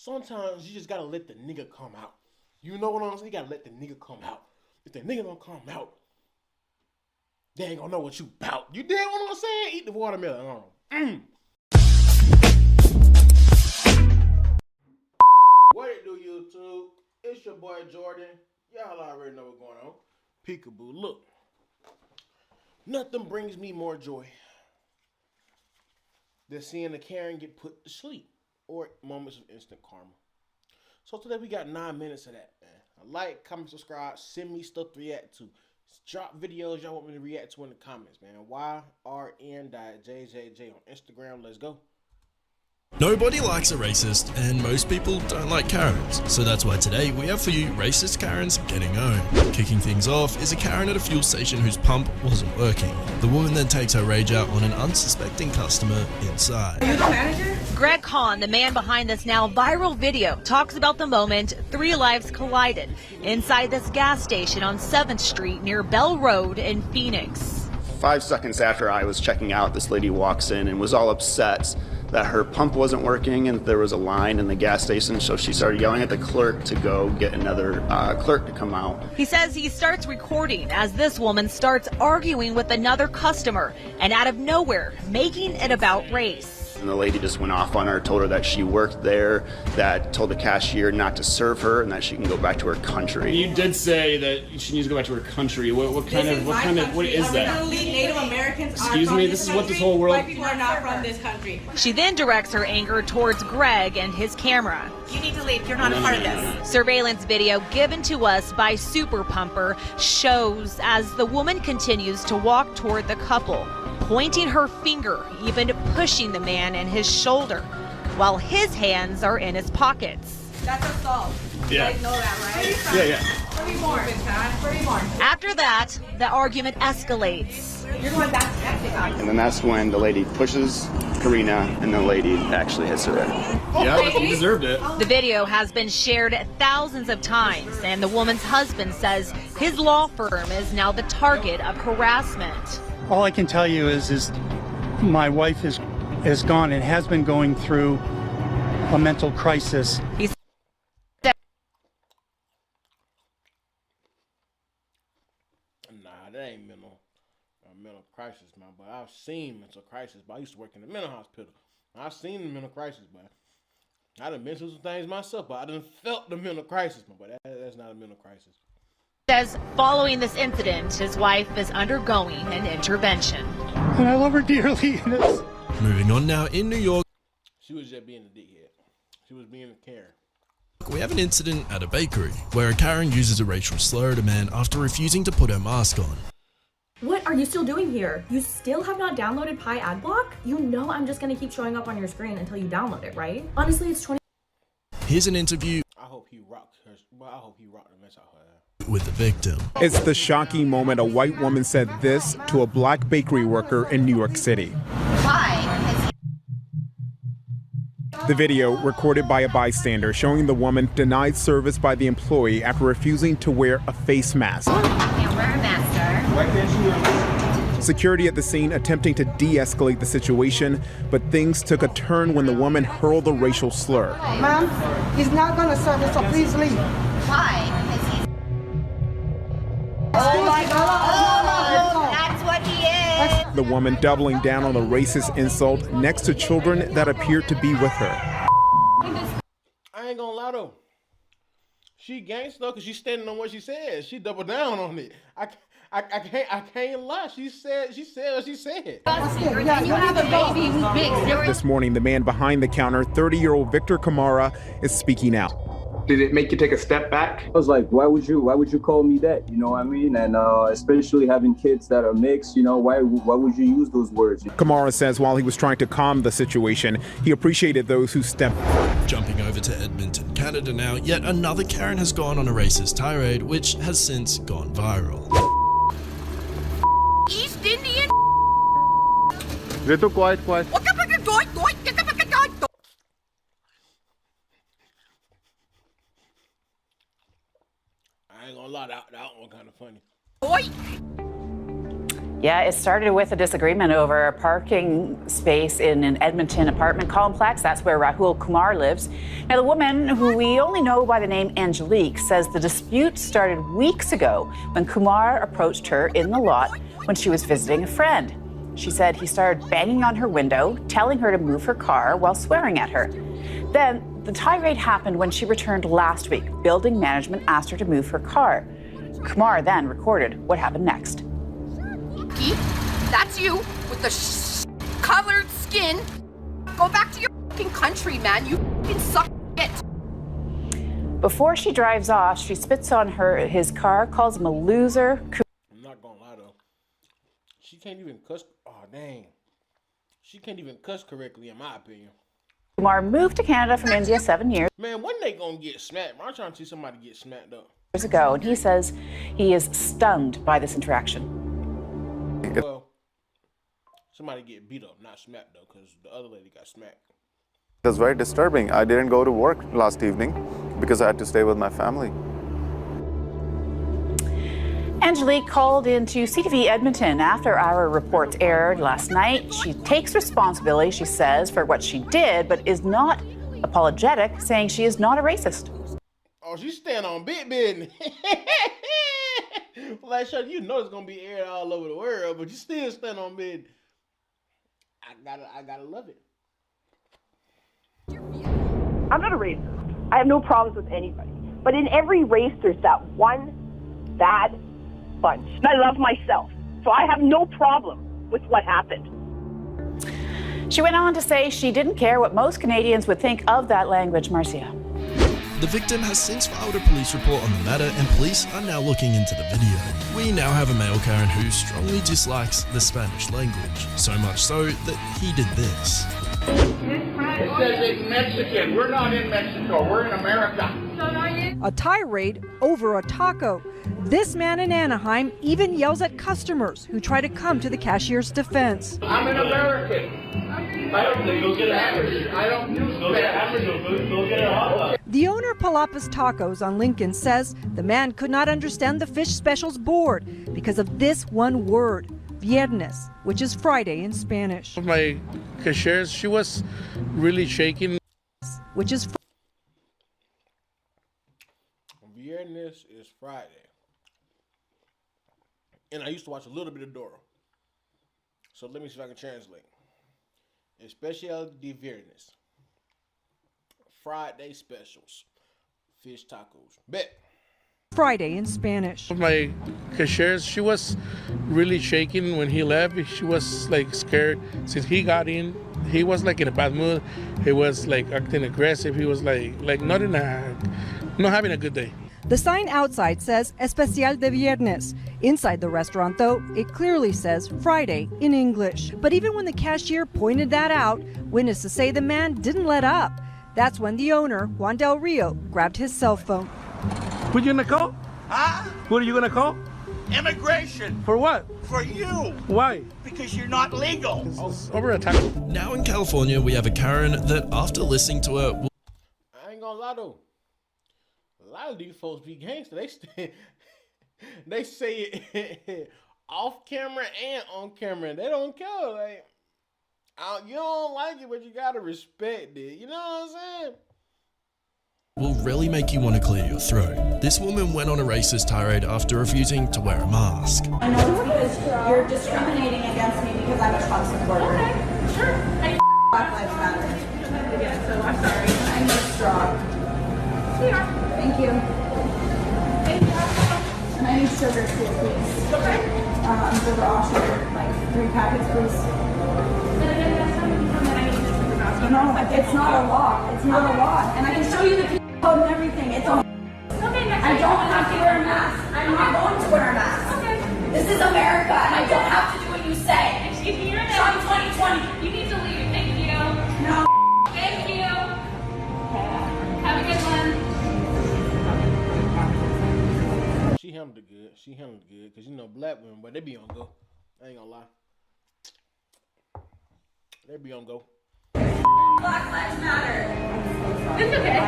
sometimes you just gotta let the nigga come out. You know what I'm saying? You gotta let the nigga come out. If the nigga don't come out, they ain't gonna know what you bout. You dig what I'm saying? Eat the watermelon. What it do, YouTube? It's your boy Jordan. Y'all already know what's going on. Peekaboo, look. Nothing brings me more joy than seeing a Karen get put to sleep or moments of instant karma. So today we got 9 minutes of that, man. Like, comment, subscribe, send me stuff to react to. Drop videos y'all want me to react to in the comments, man. YRN.JJJ on Instagram. Let's go. Nobody likes a racist, and most people don't like Karens, so that's why today we have for you Racist Karens Getting Owned. Kicking things off is a Karen at a fuel station whose pump wasn't working. The woman then takes her rage out on an unsuspecting customer inside. Are you the manager? Greg Hahn, the man behind this now viral video, talks about the moment 3 lives collided inside this gas station on 7th Street near Bell Road in Phoenix. 5 seconds after I was checking out, this lady walks in and was all upset that her pump wasn't working and there was a line in the gas station, so she started yelling at the clerk to go get another clerk to come out. He says he starts recording as this woman starts arguing with another customer and out of nowhere making it about race. And the lady just went off on her, told her that she worked there, that told the cashier not to serve her and that she can go back to her country. You did say that she needs to go back to her country. What is that? Native Americans Excuse me, this is what this whole world... White people are not from this country. She then directs her anger towards Greg and his camera. You need to leave. You're not a part of this. Surveillance video given to us by Super Pumper shows as the woman continues to walk toward the couple, pointing her finger, even pushing the man in his shoulder, while his hands are in his pockets. That's assault. Yeah. You guys know that, right? Yeah. 3 more. 3 more. After that, the argument escalates. You're going back to Mexico. And then that's when the lady pushes Karina and the lady actually hits her there. Yeah, you deserved it. The video has been shared thousands of times, and the woman's husband says his law firm is now the target of harassment. All I can tell you is my wife is gone and has been going through a mental crisis. He said Nah, that ain't mental crisis, man. But I've seen mental crisis. But I used to work in the mental hospital. I've seen the mental crisis, but I done been through some things myself. But I done felt the mental crisis, man. But that's not a mental crisis. says following this incident, his wife is undergoing an intervention. And I love her dearly. Moving on now, in New York, She was just being a dickhead. She was being a Karen. we have an incident at a bakery where a Karen uses a racial slur at a man after refusing to put her mask on. What are you still doing here? You still have not downloaded Pi Adblock? You know I'm just gonna keep showing up on your screen until you download it, right? Honestly, it's 20. Here's an interview I hope he rocked her. Well, I hope he rocked the mess out of her. with the victim. It's the shocking moment a white woman said this to a black bakery worker in New York City. Why? The video, recorded by a bystander, showing the woman denied service by the employee after refusing to wear a face mask. I can't wear a mask, sir. Security at the scene attempting to de-escalate the situation, but things took a turn when the woman hurled a racial slur. Ma'am, he's not going to serve us, so please leave. Why? Because he's... Oh my Oh, that's what he is. The woman doubling down on the racist insult next to children that appeared to be with her. I ain't gonna lie though. She gangsta because she's standing on what she said. She doubled down on it. I can't lie. She said what she said. You have a baby who's big. This morning, the man behind the counter, 30-year-old Victor Kamara, is speaking out. Did it make you take a step back? I was like, why would you call me that? You know what I mean? And especially having kids that are mixed, you know, why would you use those words? Kamara says while he was trying to calm the situation, he appreciated those who stepped. Jumping over to Edmonton, Canada now, yet another Karen has gone on a racist tirade, which has since gone viral. East Indian. Little quiet. I ain't gonna lie, that one kind of funny. Yeah, it started with a disagreement over a parking space in an Edmonton apartment complex. That's where Rahul Kumar lives. Now, the woman, who we only know by the name Angelique, says the dispute started weeks ago when Kumar approached her in the lot when she was visiting a friend. She said he started banging on her window, telling her to move her car while swearing at her. Then the tirade happened when she returned last week. Building management asked her to move her car. Kumar then recorded what happened next. That's you with the colored skin. Go back to your fucking country, man. You fucking suck it. Before she drives off, she spits on his car, calls him a loser. I'm not gonna lie though. She can't even cuss. Oh dang. She can't even cuss correctly, in my opinion. Kumar moved to Canada from India 7 years. Man, when they gonna get smacked? I'm trying to see somebody get smacked up. Years ago, and he says he is stunned by this interaction. Well, somebody get beat up, not smacked though, because the other lady got smacked. It was very disturbing. I didn't go to work last evening because I had to stay with my family. Angelique called into CTV Edmonton after our reports aired last night. She takes responsibility, she says, for what she did, but is not apologetic, saying she is not a racist. Oh, she's staying on big business. Like, you know it's gonna be aired all over the world, but you still stand on business. I gotta love it. I'm not a racist. I have no problems with anybody. But in every race, there's that one bad bunch. And I love myself. So I have no problem with what happened. She went on to say she didn't care what most Canadians would think of that language, Marcia. The victim has since filed a police report on the matter, and police are now looking into the video. We now have a male Karen who strongly dislikes the Spanish language, so much so that he did this. It says it's Mexican. We're not in Mexico. We're in America. A tirade over a taco. This man in Anaheim even yells at customers who try to come to the cashier's defense. I'm an American. I don't use Spanish. I don't use Spanish. Go get a hot dog. The owner of Palapas Tacos on Lincoln says the man could not understand the fish specials board because of this one word, viernes, which is Friday in Spanish. My cashier, she was really shaking. Which is Viernes is Friday. And I used to watch a little bit of Dora. So let me see if I can translate. Especial de Viernes. Friday specials. Fish tacos. Bet. Friday in Spanish. My cashier, she was really shaking when he left. She was like scared. Since he got in, he was like in a bad mood. He was like acting aggressive. He was like not having a good day. The sign outside says Especial de Viernes. Inside the restaurant, though, it clearly says Friday in English. But even when the cashier pointed that out, witnesses say the man didn't let up. That's when the owner, Juan Del Rio, grabbed his cell phone. Who you gonna call? Huh? Who are you gonna call? Immigration. For what? For you. Why? Because you're not legal. Over a taco. Now in California, we have a Karen that after listening to her... I ain't gonna lie though. A lot of these folks be gangster. They say it off camera and on camera. They don't care. Like, you don't like it, but you gotta respect it. You know what I'm saying? Will really make you want to clear your throat. This woman went on a racist tirade after refusing to wear a mask. I know because you're discriminating against me because I'm a Trump supporter. Okay, sure. Black Lives Matter. Yeah, so I'm sorry. I need straw. Here. Thank you. And I need sugar too, please. Okay. The raw sugar, like 3 packets, please. No, it's not a lot. It's not a lot. And I can show you the code and everything. It's a I don't have to wear a mask. I'm not going to wear a mask. Okay. This is America, and I don't have to do what you say. Excuse me, you're in Trump 2020. You need to leave. Thank you. No. Thank you. Have a good one. She handled it good. She handled it good. Because, you know, black women, but they be on go. I ain't gonna lie. They be on go. Black Lives Matter. It's okay.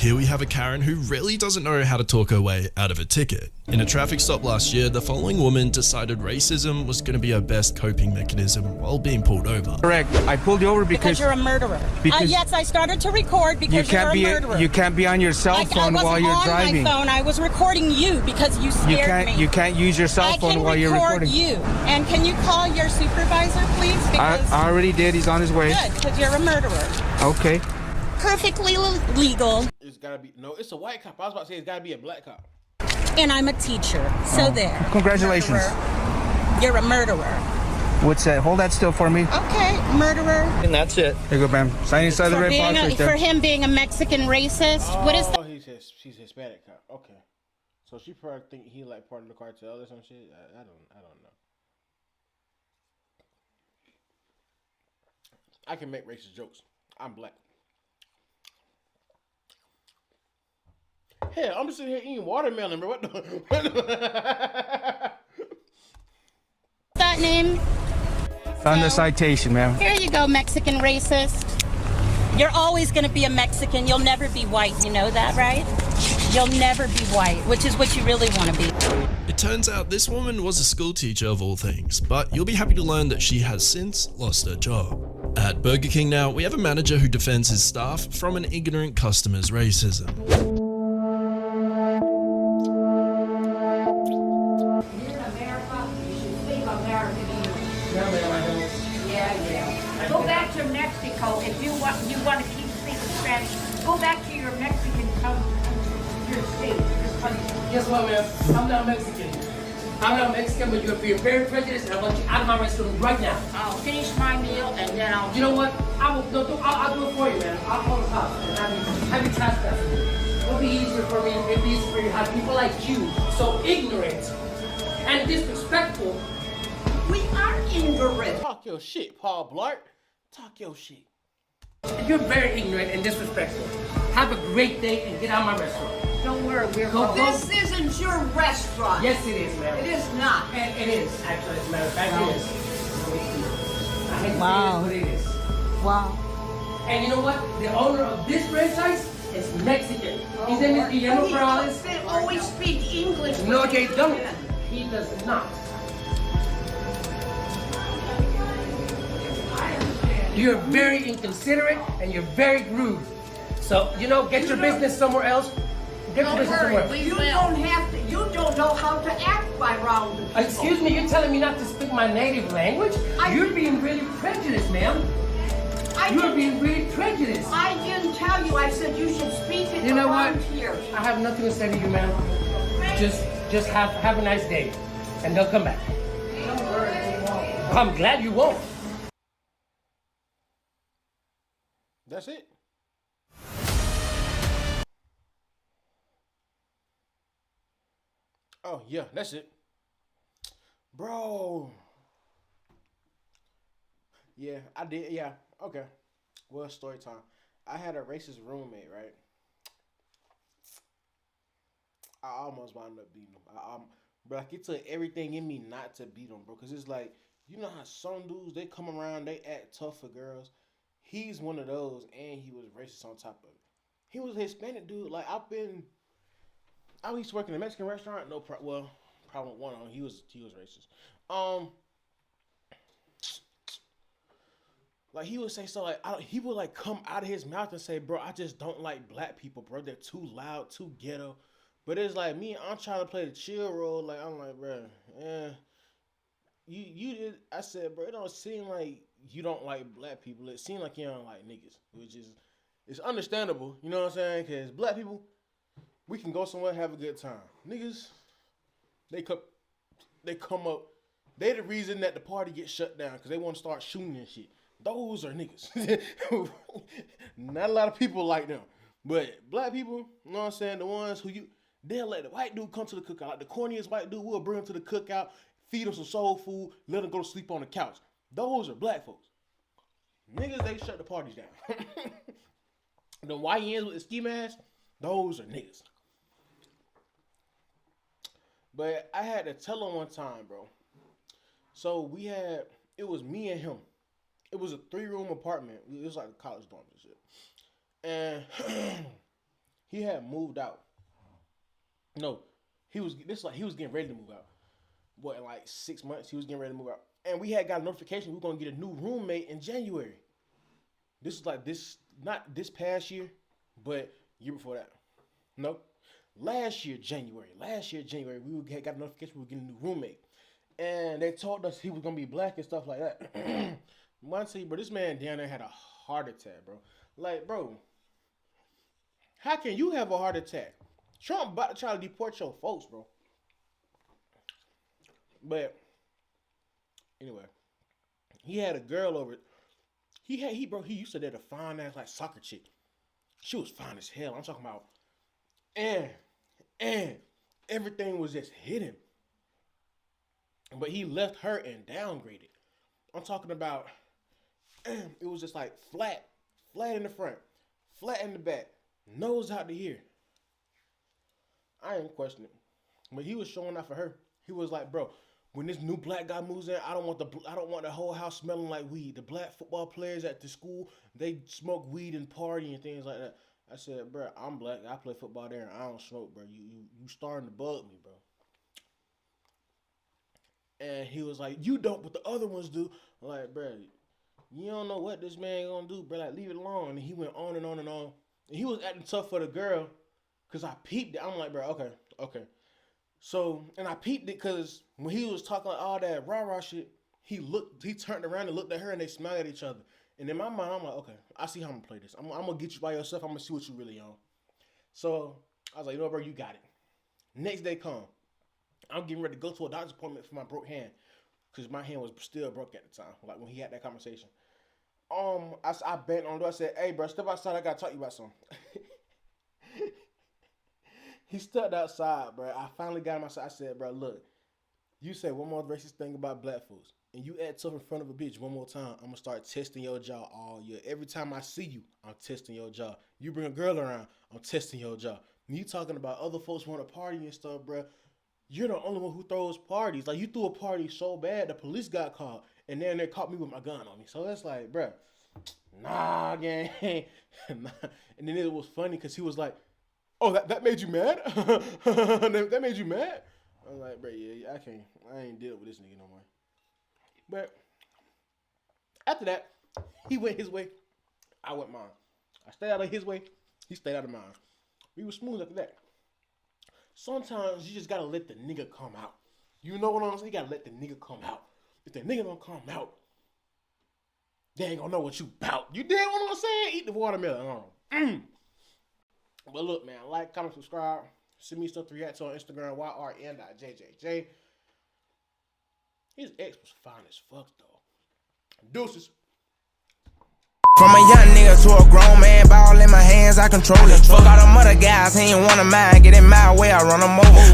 Here we have a Karen who really doesn't know how to talk her way out of a ticket. In a traffic stop last year, the following woman decided racism was going to be her best coping mechanism while being pulled over. Correct. I pulled you over because you're a murderer. Yes, I started to record because you're a murderer. You can't be on your cell phone while you're driving. I wasn't on my phone. I was recording you because you scared me. You can't use your cell phone while you're recording. I can record you. And can you call your supervisor, please? Because I already did. He's on his way. Good, because you're a murderer. Okay. Perfectly legal. It's gotta be no. It's a white cop. I was about to say it's gotta be a black cop. And I'm a teacher, so there. Congratulations. Murderer. You're a murderer. What's that? Hold that still for me. Okay, murderer. And that's it. Here you go, ma'am. Sign inside the red box right there. For him being a Mexican racist. What is that? Oh, she's Hispanic cop. Okay. So she probably think he like part of the cartel or some shit. I don't know. I can make racist jokes. I'm black. Hell, I'm just sitting here eating watermelon, bro. What the? That name? Found the citation, ma'am. Here you go, Mexican racist. You're always going to be a Mexican. You'll never be white. You know that, right? You'll never be white, which is what you really want to be. It turns out this woman was a school teacher of all things, but you'll be happy to learn that she has since lost her job. At Burger King now, we have a manager who defends his staff from an ignorant customer's racism. Go back to Mexico if you want to keep speaking Spanish. Go back to your Mexican your state, your country. Guess what, man? I'm not Mexican. I'm not Mexican, but you're being very prejudiced, and I want you out of my restaurant right now. I'll finish my meal and then I'll. You know what? I'll do it for you, man. I'll call the cops and have you trespassing. It'll be easier for me. It'll be easier for you to have people like you, so ignorant and disrespectful. We are ignorant. Talk your shit, Paul Blart. Talk your shit. You're very ignorant and disrespectful. Have a great day and get out of my restaurant. Don't worry, this isn't your restaurant. Yes, it is, ma'am. It is not. It is, actually, as a matter of fact, it is. I hate to Wow. say it, but it is. Wow. And you know what? The owner of this franchise is Mexican. His name is Guillermo Perales. They always speak English. No, they don't. He does not. You're very inconsiderate and you're very rude. So, get your business somewhere else. Get your business somewhere else. You don't have to. You don't know how to act by round people. Excuse me, you're telling me not to speak my native language? You're being really prejudiced, ma'am. You're being really prejudiced. I didn't tell you. I said you should speak it You know around what? here. I have nothing to say to you, ma'am. Just have a nice day, and they'll come back. Don't worry, they won't. I'm glad you won't. That's it. Oh, yeah, that's it. Bro. Yeah, I did. Yeah, okay. Well, story time. I had a racist roommate, right? I almost wound up beating him. But like, it took everything in me not to beat him, bro. Because it's like, you know how some dudes, they come around, they act tough for girls. He's one of those, and he was racist on top of it. He was a Hispanic dude. Like, I used to work in a Mexican restaurant. Problem one on. He was racist. Like, he would say so. Like, he would like come out of his mouth and say, "Bro, I just don't like black people, bro. They're too loud, too ghetto." But it's like me. I'm trying to play the chill role. Like, I'm like, bro, you did. I said, bro, it don't seem like you don't like black people. It seems like you don't like niggas, which is, it's understandable. You know what I'm saying? Because black people, we can go somewhere, have a good time. Niggas, they come up. They the reason that the party gets shut down because they want to start shooting and shit. Those are niggas. Not a lot of people like them. But black people, you know what I'm saying? The ones who they'll let the white dude come to the cookout. Like the corniest white dude, we'll bring him to the cookout, feed him some soul food, let him go to sleep on the couch. Those are black folks. Niggas, they shut the parties down. The YNs with the ski mask, those are niggas. But I had to tell him one time, bro. So it was me and him. It was a 3-room apartment. It was like a college dorm and shit. And He had moved out. No, he was getting ready to move out. What, in like 6 months, he was getting ready to move out. And we had got a notification we were going to get a new roommate in January. This is like not this past year, but year before that. No. Last year, January, we got a notification we were getting a new roommate. And they told us he was going to be black and stuff like that. One thing, bro, this man down there had a heart attack, bro. Like, bro, how can you have a heart attack? Trump about to try to deport your folks, bro. But anyway, he had a girl over. He used to date a fine ass like soccer chick. She was fine as hell. I'm talking about, and everything was just hidden. But he left her and downgraded. I'm talking about, it was just like flat in the front, flat in the back, nose out to here. I ain't questioning it, but he was showing off for her. He was like, bro, when this new black guy moves in, I don't want the whole house smelling like weed. The black football players at the school, they smoke weed and party and things like that. I said, bro, I'm black. I play football there and I don't smoke, bro. You starting to bug me, bro. And he was like, you don't, but the other ones do. I'm like, bro, you don't know what this man gonna do, bro. Like, leave it alone. And he went on and on and on. And he was acting tough for the girl because I peeped it. I'm like, bro, okay. So, and I peeped it because when he was talking all that rah-rah shit, he turned around and looked at her and they smiled at each other. And in my mind, I'm like, okay, I see how I'm gonna play this. I'm gonna get you by yourself. I'm gonna see what you really on. So I was like, you know what, bro, you got it. Next day come. I'm getting ready to go to a doctor's appointment for my broke hand because my hand was still broke at the time, like when he had that conversation. I bent on the door. I said, hey, bro, step outside. I got to talk to you about something. He stepped outside, bro. I finally got him outside. I said, bro, look, you say one more racist thing about black folks, and you act tough in front of a bitch one more time, I'm going to start testing your jaw all year. Every time I see you, I'm testing your jaw. You bring a girl around, I'm testing your jaw. When you talking about other folks want to party and stuff, bro, you're the only one who throws parties. Like, you threw a party so bad, the police got called, and then they caught me with my gun on me. So it's like, bro, nah, gang. Nah. And then it was funny because he was like, oh, that made you mad? That made you mad? I'm like, bro, yeah, I ain't dealing with this nigga no more. But after that, he went his way, I went mine. I stayed out of his way, he stayed out of mine. We were smooth after that. Sometimes you just gotta let the nigga come out. You know what I'm saying? You gotta let the nigga come out. If the nigga don't come out, they ain't gonna know what you bout. You dig what I'm saying? Eat the watermelon. But look, man, like, comment, subscribe. Send me stuff to react to on Instagram, yrn.jjj. His ex was fine as fuck, though. Deuces. From a young nigga to a grown man, ball in my hands, I control it. Fuck all them other guys, he ain't one of mine. Get in my way, I run them over.